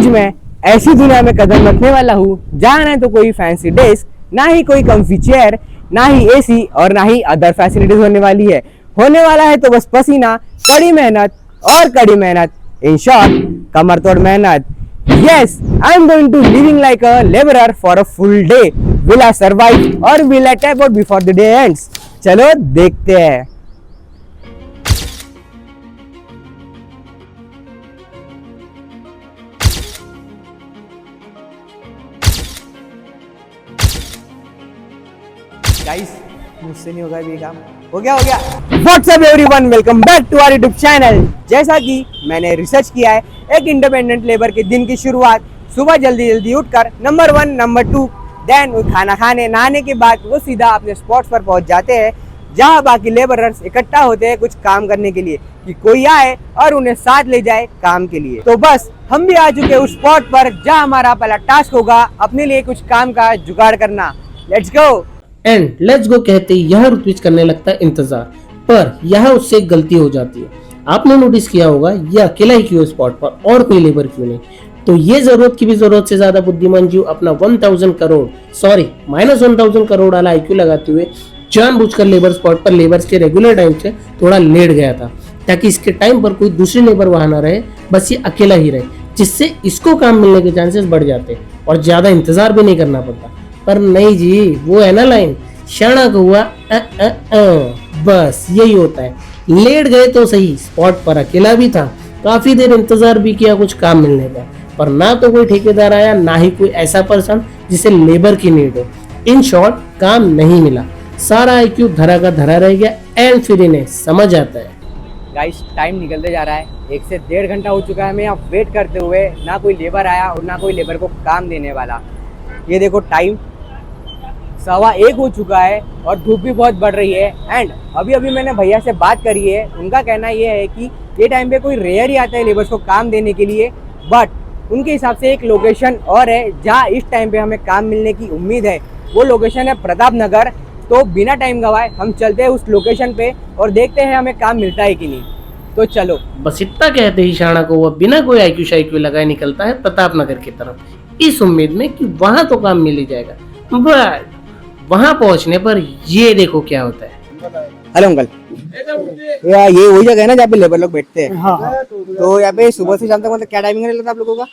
आज मैं ऐसी दुनिया में कदम रखने वाला हूँ जहाँ ना तो कोई फैंसी डेस्क, ना ही कोई कम्फी चेयर, ना ही एसी और ना ही अदर फैसिलिटीज होने वाली है। होने वाला है तो बस पसीना, कड़ी मेहनत और कड़ी मेहनत, इन शॉर्ट कमर तोड़ मेहनत। Yes, I am going to living like a laborer for a full day. Will I survive or will I tap out before the day ends? चलो देखते हैं। गाइस, मुझसे नहीं होगा ये काम। हो गया। What's up everyone, welcome back to our YouTube channel. जैसा कि मैंने रिसर्च किया है, एक इंडिपेंडेंट लेबर के दिन की शुरुआत सुबह जल्दी उठकर नंबर 1, नंबर 2, देन खाना खाने नहाने के बाद वो सीधा अपने स्पॉट्स पर पहुंच जाते हैं जहां बाकी लेबरर्स इकट्ठा होते हैं कुछ काम करने के लिए कि कोई आए और उन्हें साथ ले जाए काम के लिए। तो बस हम भी आ चुके उस स्पॉट पर जहां हमारा पहला टास्क होगा अपने लिए कुछ काम का जुगाड़ करना। Let's go. And let's go कहते ही यहाँ ऋत्विज करने लगता है इंतजार, पर यहाँ उससे एक गलती हो जाती है। आपने नोटिस किया होगा ये अकेला ही क्यों स्पॉट पर, और कोई लेबर क्यों नहीं। तो ये जरूरत की भी जरूरत से ज्यादा बुद्धिमान जीव अपना -1000 करोड़ वाला IQ लगाते हुए जानबूझकर लेबर स्पॉट पर लेबर्स के रेगुलर टाइम से थोड़ा लेट गया था, ताकि इसके टाइम पर कोई दूसरी लेबर वहां ना रहे, बस ये अकेला ही रहे, जिससे इसको काम मिलने के चांसेस बढ़ जाते और ज्यादा इंतजार भी नहीं करना पड़ता। पर नहीं जी, वो है ना लाइन, क्षणक हुआ बस यही होता है। लेट गए तो सही, स्पॉट पर अकेला भी था, काफी देर इंतजार भी किया कुछ काम मिलने का, पर ना तो कोई ठेकेदार आया, ना ही कोई ऐसा पर्सन जिसे लेबर की नीड हो। इन शॉर्ट काम नहीं मिला, सारा IQ धरा का धरा रह गया। एंड फिर इन्हें समझ आता है गाइस, टाइम निकलते जा रहा है, 1 से 1.5 घंटा हो चुका है मैं यहाँ वेट करते हुए, ना कोई लेबर आया और ना कोई लेबर को काम देने वाला। ये देखो टाइम 1:15 हो चुका है और धूप भी बहुत बढ़ रही है। एंड अभी मैंने भैया से बात करी है, उनका कहना ये है कि ये टाइम पे कोई रेयर ही आता है लेबर्स को काम देने के लिए, बट उनके हिसाब से एक लोकेशन और है जहाँ इस टाइम पे हमें काम मिलने की उम्मीद है। वो लोकेशन है प्रताप नगर। तो बिना टाइम गवाए हम चलते हैं उस लोकेशन पे और देखते हैं हमें काम मिलता है कि नहीं। तो चलो। बस इतना कहते ही शाणा को वह बिना कोई IQ शाइक्यू लगाए निकलता है प्रताप नगर की तरफ, इस उम्मीद में कि वहां तो काम मिल ही जाएगा। बट वहां पहुंचने पर ये देखो क्या होता है। हेलो अंकल, ये वही जगह है ना जहाँ पे लेबर लोग बैठते हैं? हाँ। तो यहाँ पे सुबह से शाम तक मतलब क्या टाइमिंग रहता है आप लोगों का?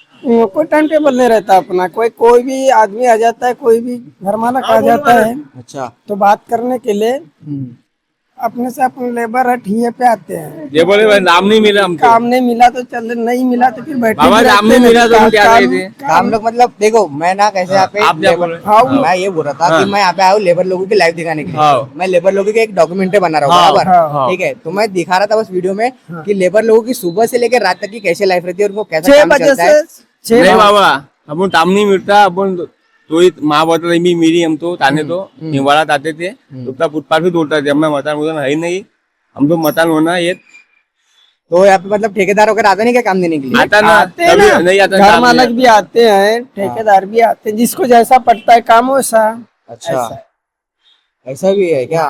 कोई टाइम टेबल नहीं रहता अपना, कोई भी आदमी आ जाता है, कोई भी घर मालक आ जाता है। अच्छा। तो बात करने के लिए अपने से अपने लेबर है ठिये पे आते हैं। ये बोले भाई नाम नहीं मिला हमको, काम नहीं मिला तो चल, नहीं मिला तो फिर बैठे नाम नहीं मिला तो हम क्या थे? काम लोग मतलब देखो, मैं ना कैसे यहाँ पे मैं ये बोल रहा था कि मैं यहाँ पे आया हूँ लेबर लोगों की लाइफ दिखाने के लिए। मैं लेबर लोगों के एक डॉक्यूमेंट्री बना रहा हूँ, बराबर? ठीक है, तो मैं दिखा रहा था बस वीडियो में कि लेबर लोगों की सुबह से लेकर रात तक की कैसे लाइफ रहती है और उनको कैसा काम चलता है। नहीं बाबा, अपन टाइम नहीं मिलता, अपन तो माँ बता रही मेरी, हम तो ताने तो निवाड़ा आते थे, तो फुटपाथ भी तोड़ते थे। मैं मकान है ही नहीं, हम तो मकान होना ये। तो यहाँ पे मतलब ठेकेदार वगैरह आता नहीं क्या काम देने के लिए? आता ना, नहीं आता। घर मालक भी आते हैं, ठेकेदार भी आते हैं, जिसको जैसा पड़ता है काम वैसा। अच्छा, ऐसा भी है क्या?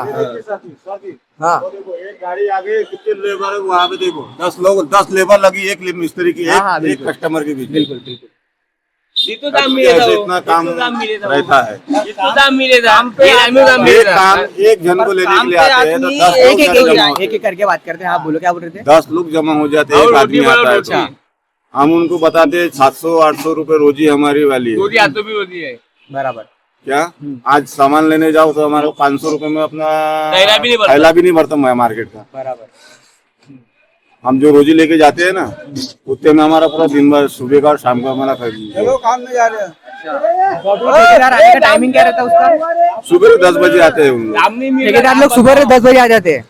हाँ। एक गाड़ी आगे कितने लेबर है वहाँ पे देखो, 10 लेबर लगी एक मिस्त्री की, एक कस्टमर के बीच। बिल्कुल। इतना काम रहता है। एक जन को लेने के लिए आते हैं तो 10 एक करके बात करते हैं। आप बोलो, क्या बोल रहे थे? 10 लोग जमा हो जाते हैं, एक आदमी आता है तो हम उनको बताते हैं 700-800 रुपए रोजी हमारी वाली है। बराबर। क्या आज सामान लेने जाओ तो हमारे 500 रुपए में अपना थैला भी नहीं भरता मार्केट का। बराबर। हम जो रोजी लेके जाते हैं ना, उतने में हमारा पूरा दिन भर सुबह का और शाम का हमारा खर्च। काम में जा रहे हैं। ठेकेदार आने का टाइमिंग क्या रहता है उसका? सुबह 10 बजे आते हैं ठेकेदार लोग सुबह 10 बजे आ जाते हैं।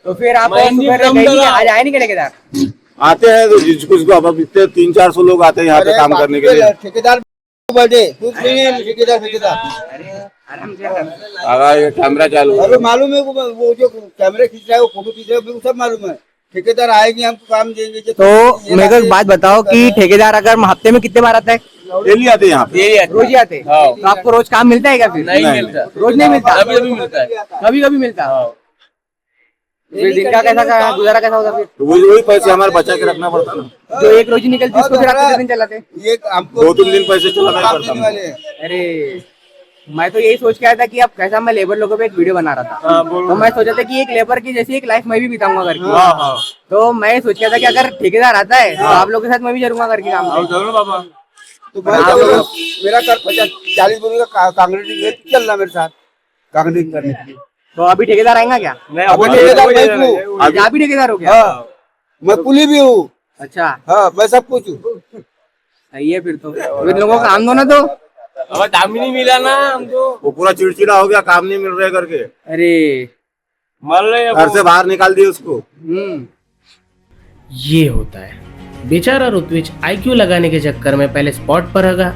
तो फिर आप आज आए नहीं ठेकेदार? आते हैं तो जिसको अब इतने 300-400 लोग आते हैं यहाँ पे काम करने के लिए। ठेकेदार अगर कैमरा चालू अरे मालूम है, वो जो कैमरे खींच रहा है, वो फोटो खींच रहा है, वो सब मालूम है। ठेकेदार आएंगे, हमको काम देंगे। तो मेरे को एक बात बताओ कि ठेकेदार अगर हफ्ते में कितने बार आता है? डेली आते हैं यहाँ पे, रोज ही आते हैं। तो आपको रोज काम मिलता है क्या? फिर नहीं मिलता, रोज नहीं मिलता, कभी कभी मिलता है, कभी कभी मिलता है। फिर दिन का कैसा गुजारा कैसा होता फिर? तो वही पैसे हमारे बचा के रखना पड़ता ना। जो एक रोजी निकलती है उसको फिर आप कितने दिन चलाते? ये हमको 2-3 दिन पैसे चलाना ही पड़ता है। अरे मैं तो यही सोच के आया था कि अब कैसा मैं लेबर लोगों पे एक वीडियो बना रहा था, तो मैं सोचा था कि एक लेबर की जैसी एक लाइफ मैं भी बिताऊंगा करके। तो मैं सोच के आया था कि अगर ठेकेदार आता है तो आप लोगों के साथ मैं भी जरूंगा करके काम पे। जरूर बाबा। तो भाई जब मेरा कर 40 बोरी का कांक्रीट चल रहा मेरे साथ कांक्रीट करने के लिए। तो अभी ठेकेदार आएगा क्या? अभी ठेकेदार मैं हूँ, आप भी ठेकेदार हो क्या? हाँ मैं कुली भी हूँ, अच्छा हाँ मैं सब कुछ हूँ। सही है फिर तो लोगों को काम दो ना। तो अब दाम ही नहीं मिला ना हमको। वो पूरा चिड़चिड़ा हो गया, काम नहीं मिल रहा है करके, अरे मर रहे हैं घर से बाहर निकाल दिए उसको। ये होता है। बेचारा ऋत्विज आईक्यू लगाने के चक्कर में पहले स्पॉट पर रहा,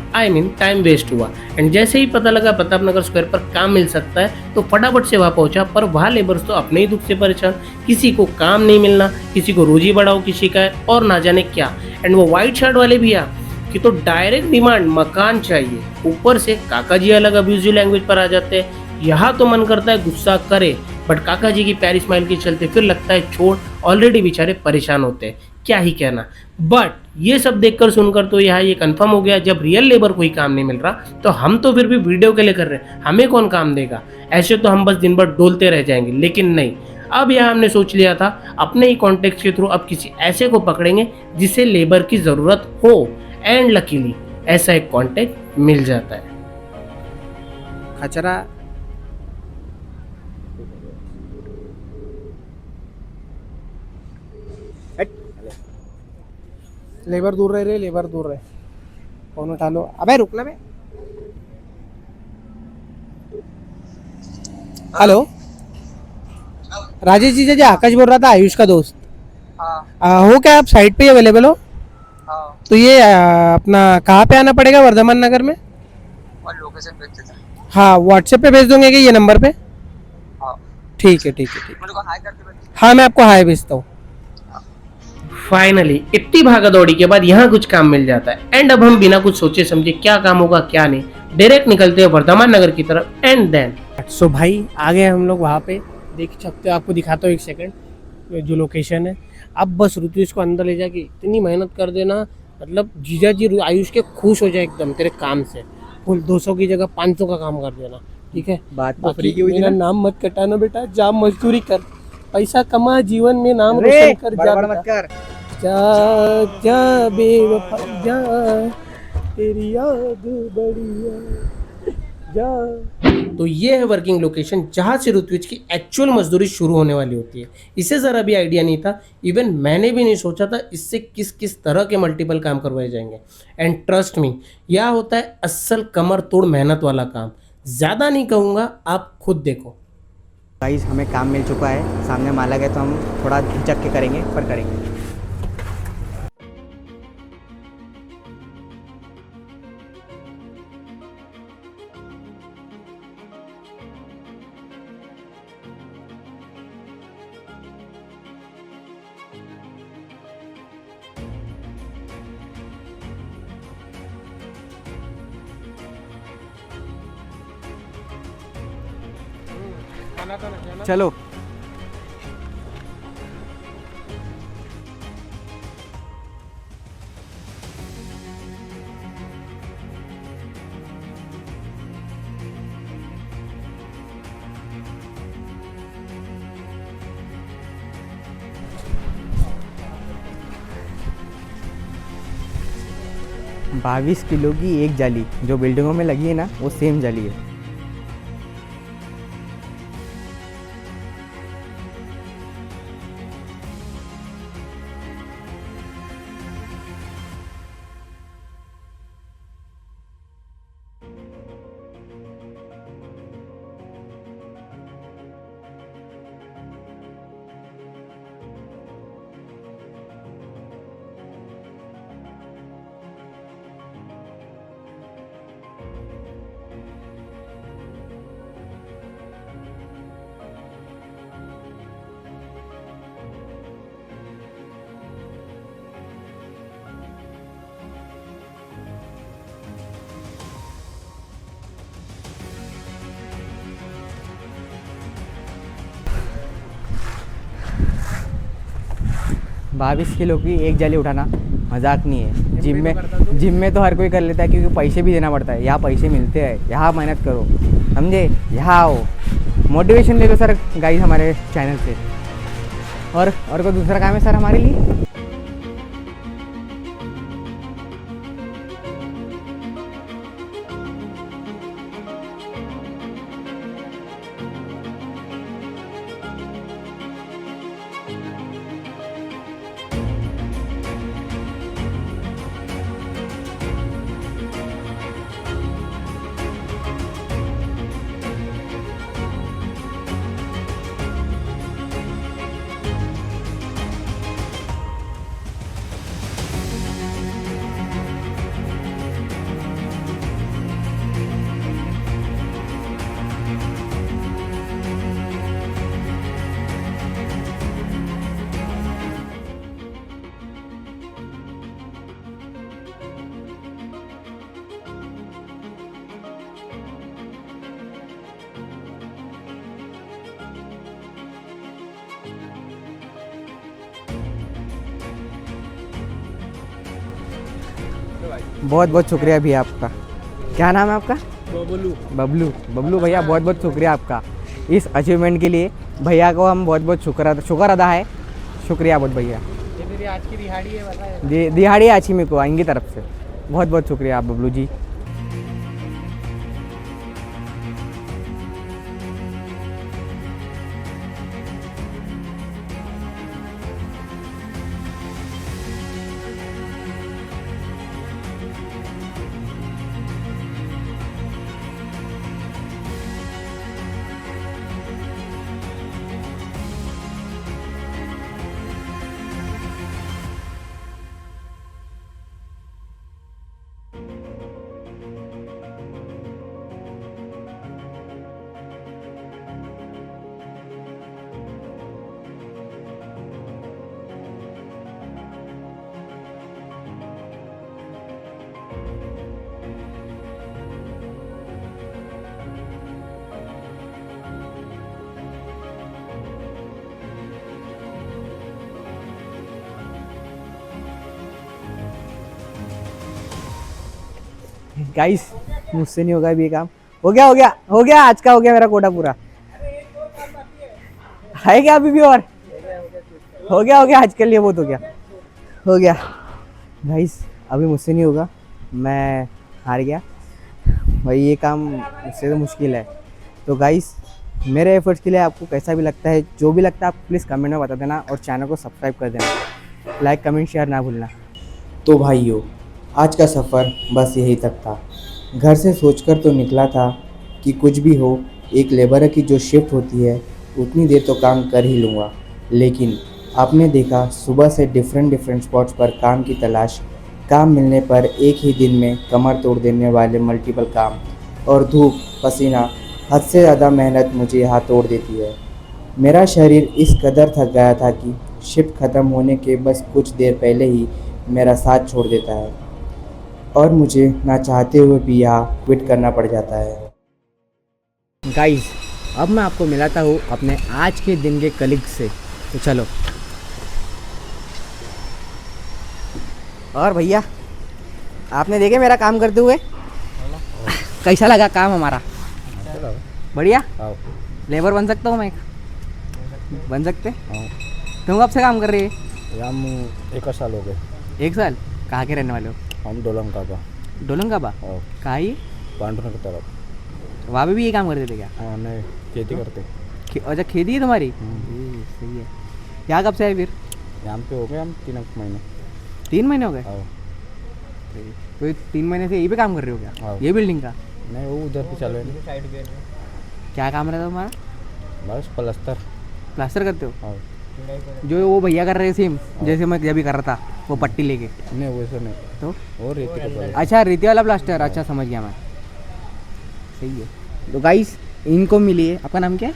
टाइम वेस्ट हुआ। एंड जैसे ही पता लगा प्रताप नगर स्क्वायर पर काम मिल सकता है तो फटाफट से वहां पहुंचा, पर वहां लेबर्स तो अपने ही दुख से परेशान। किसी को काम नहीं मिलना, किसी को रोजी बढ़ाओ की शिकायत और ना जाने क्या। एंड वो व्हाइट शर्ट वाले भैया कि तो डायरेक्ट डिमांड मकान चाहिए, ऊपर से काका जी अलग अब्यूजिव लैंग्वेज पर आ जाते हैं। यहाँ तो मन करता है गुस्सा करे, बट काका जी की प्यारी स्माइल के चलते फिर लगता है छोड़, ऑलरेडी बेचारे परेशान होते हैं, क्या ही कहना। बट ये सब देखकर सुनकर तो यहाँ ये कंफर्म हो गया, जब रियल लेबर कोई काम नहीं मिल रहा तो हम तो फिर भी वीडियो के लिए कर रहे हैं, हमें कौन काम देगा? ऐसे तो हम बस दिन भर डोलते रह जाएंगे। लेकिन नहीं, अब यहाँ हमने सोच लिया था अपने ही कॉन्टेक्ट के थ्रू अब किसी ऐसे को पकड़ेंगे जिसे लेबर की जरूरत हो। एंड लकीली ऐसा एक कॉन्टेक्ट मिल जाता है। खचरा लेबर दूर रहे रे, लेबर दूर रहे, फोन उठा लो। अबे रुकना बे। हेलो राजेश जी, आकाश बोल रहा था, आयुष का दोस्त। हो क्या आप साइट पे अवेलेबल हो? तो ये अपना कहाँ पे आना पड़ेगा वर्धमान नगर में? और लोकेशन भेज देता। हाँ व्हाट्सएप पे भेज दोगे क्या ये नंबर पे? ठीक है ठीक है ठीक है। मेरे को हाई करके भेज। हाँ मैं आपको हाय भेजता हूँ। फाइनली इतनी भागा दौड़ी के बाद यहाँ कुछ काम मिल जाता है। एंड अब हम बिना कुछ सोचे समझे क्या काम होगा क्या नहीं, डायरेक्ट निकलते हैं वर्धमान नगर की तरफ। एंड देन सो भाई आ गए हम लोग वहाँ पे, देख सकते हो, आपको दिखाता हूँ एक सेकंड जो लोकेशन है। अब बस ऋतुज को अंदर ले जाके इतनी मेहनत कर देना, मतलब जीजा जी आयुष के खुश हो जाए एकदम तेरे काम से। फुल 200 की जगह 500 का काम कर देना, ठीक है? बात तो फ्री की हुई थी मेरा ना? नाम मत कटाना बेटा, जा मजदूरी कर, पैसा कमा, जीवन में नाम अरे रोशन कर, जा बड़बड़ मत बेटा। कर। जा जा बेवफा जा, तेरी याद बढ़िया जा। तो ये है वर्किंग लोकेशन जहाँ से ऋत्विज की एक्चुअल मजदूरी शुरू होने वाली होती है। इसे ज़रा भी आइडिया नहीं था, इवन मैंने भी नहीं सोचा था इससे किस किस तरह के मल्टीपल काम करवाए जाएंगे। एंड ट्रस्ट मी, यह होता है असल कमर तोड़ मेहनत वाला काम। ज़्यादा नहीं कहूँगा, आप खुद देखो। गाइस हमें काम मिल चुका है, सामने माला गया तो हम थोड़ा झिझक के करेंगे पर करेंगे। चलो बाईस किलो की एक जाली जो बिल्डिंगों में लगी है ना, वो सेम जाली है। 22 किलो की एक जाली उठाना मजाक नहीं है। जिम में तो हर कोई कर लेता है क्योंकि पैसे भी देना पड़ता है। यहाँ पैसे मिलते हैं, यहाँ मेहनत करो, समझे, यहाँ आओ, मोटिवेशन ले लो सर गाइस हमारे चैनल से। और कोई दूसरा काम है सर हमारे लिए? बहुत बहुत शुक्रिया भैया आपका। क्या नाम है आपका? बबलू भैया, बहुत बहुत शुक्रिया आपका इस अचीवमेंट के लिए। भैया को हम बहुत बहुत शुक्र अदा है। शुक्रिया बहुत भैया। ये मेरी आज की दिहाड़ी है, बताया दिहाड़ी आज ही मेरे को इनकी तरफ से बहुत बहुत शुक्रिया आप बबलू जी। गाइस मुझसे नहीं होगा अभी ये काम। हो गया आज का हो गया मेरा कोटा पूरा। है क्या अभी भी? और हो गया आज के लिए बहुत हो गया गाइस। अभी मुझसे नहीं होगा, मैं हार गया भाई। ये काम मुझसे तो मुश्किल है। तो गाइस मेरे एफर्ट्स के लिए आपको कैसा भी लगता है, जो भी लगता है आप प्लीज़ कमेंट में बता देना और चैनल को सब्सक्राइब कर देना। लाइक कमेंट शेयर ना भूलना। तो भाइयों आज का सफ़र बस यही तक था। घर से सोचकर तो निकला था कि कुछ भी हो, एक लेबर की जो शिफ्ट होती है उतनी देर तो काम कर ही लूँगा। लेकिन आपने देखा सुबह से डिफरेंट स्पॉट्स पर काम की तलाश, काम मिलने पर एक ही दिन में कमर तोड़ देने वाले मल्टीपल काम, और धूप पसीना हद से ज़्यादा मेहनत मुझे यहाँ तोड़ देती है। मेरा शरीर इस कदर थक गया था कि शिफ्ट ख़त्म होने के बस कुछ देर पहले ही मेरा साथ छोड़ देता है और मुझे ना चाहते हुए भी यहाँ क्विट करना पड़ जाता है। गाइस अब मैं आपको मिलाता हूँ अपने आज के दिन के कलीग से। तो चलो। और भैया आपने देखे मेरा काम करते हुए? कैसा लगा काम हमारा? बढ़िया। लेबर बन सकता हूँ मैं? बन सकते? तुम कब से काम कर रहे हैं? हम 1 साल हो गए। 1 साल? कहाँ के रहने वाले हो? हम डोलंगाबा। डोलंगाबा? कहाँ ये? पांडुरंग की तरफ। वहाँ पे भी ये काम करते थे क्या? हाँ नहीं, खेती करते। अच्छा खेती है तुम्हारी? ये सही है। यहाँ कब से आए फिर? यहाँ पे हो गए हम 3 महीने। 3 महीने हो गए? हाँ। तो 3 महीने से यही पे काम कर रहे हो क्या? हाँ। ये बिल्डिंग का? नहीं, वो उधर भी चल रहे। क्या काम रहता तुम्हारा? बस प्लास्टर करते हो? हाँ। जो वो भैया कर रहे सेम जैसे मैं जब भी कर रहा था, वो पट्टी लेके? नहीं वैसे नहीं, तो वो रेती का प्लास्टर। अच्छा रेती वाला प्लास्टर। अच्छा समझ गया मैं। सही है। तो गाइस इनको मिलिए। आपका नाम क्या है?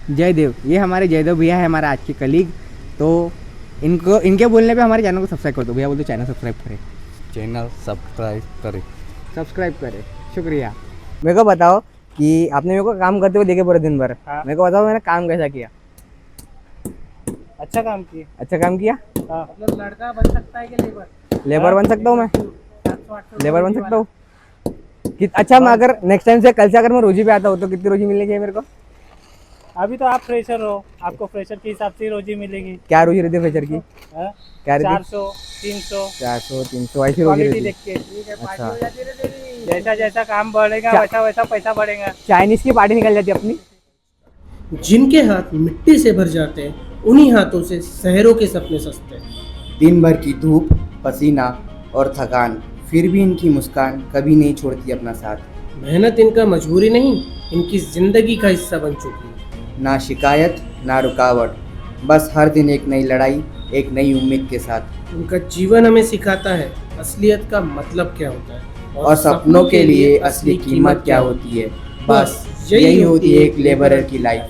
जयदेव। ये हमारे जयदेव भैया है, हमारा आज के कलीग। तो इनके बोलने पे हमारे चैनल को सब्सक्राइब कर दो। भैया बोलते चैनल सब्सक्राइब करें। चैनल सब्सक्राइब करें। शुक्रिया। मेरे को बताओ कि आपने मेरे को काम करते हुए देखे पूरे दिन भर। मेरे को बताओ मैंने काम कैसा किया? अच्छा काम किए। अच्छा काम किया। मतलब लड़का बन सकता है कि लेबर? लेबर बन सकता हूँ मैं, 700-800 लेबर बन सकता हूँ। अच्छा मैं अगर नेक्स्ट टाइम से कल से अगर मैं रोजी पे आता हूँ तो कितनी रोजी मिलनी चाहिए मेरे को? अभी तो आप फ्रेशर हो, आपको फ्रेशर के हिसाब से ही रोजी मिलेगी। क्या रोजी रहती है फ्रेशर की? हाँ? क्या रहती है? 400 300 400 300 ऐसी रोजी क्वालिटी रहती है। देख के। ठीक है, पार्टी अच्छा। हो जाती है रे तेरी। जैसा जैसा काम बढ़ेगा चा- वैसा वैसा पैसा बढ़ेगा। चाइनीज की पार्टी निकल जाती है अपनी। जिनके हाथ मिट्टी से भर जाते हैं उन्हीं हाथों से शहरों के सपने सजते हैं। दिन भर की धूप, पसीना और थकान, फिर भी इनकी मुस्कान कभी नहीं छोड़ती अपना साथ। मेहनत इनका मजबूरी नहीं, इनकी जिंदगी का हिस्सा बन चुकी है। ना शिकायत ना रुकावट, बस हर दिन एक नई लड़ाई, एक नई उम्मीद के साथ। उनका जीवन हमें सिखाता है असलियत का मतलब क्या होता है और सपनों के लिए असली कीमत क्या होती है। बस यही होती है एक लेबरर की लाइफ।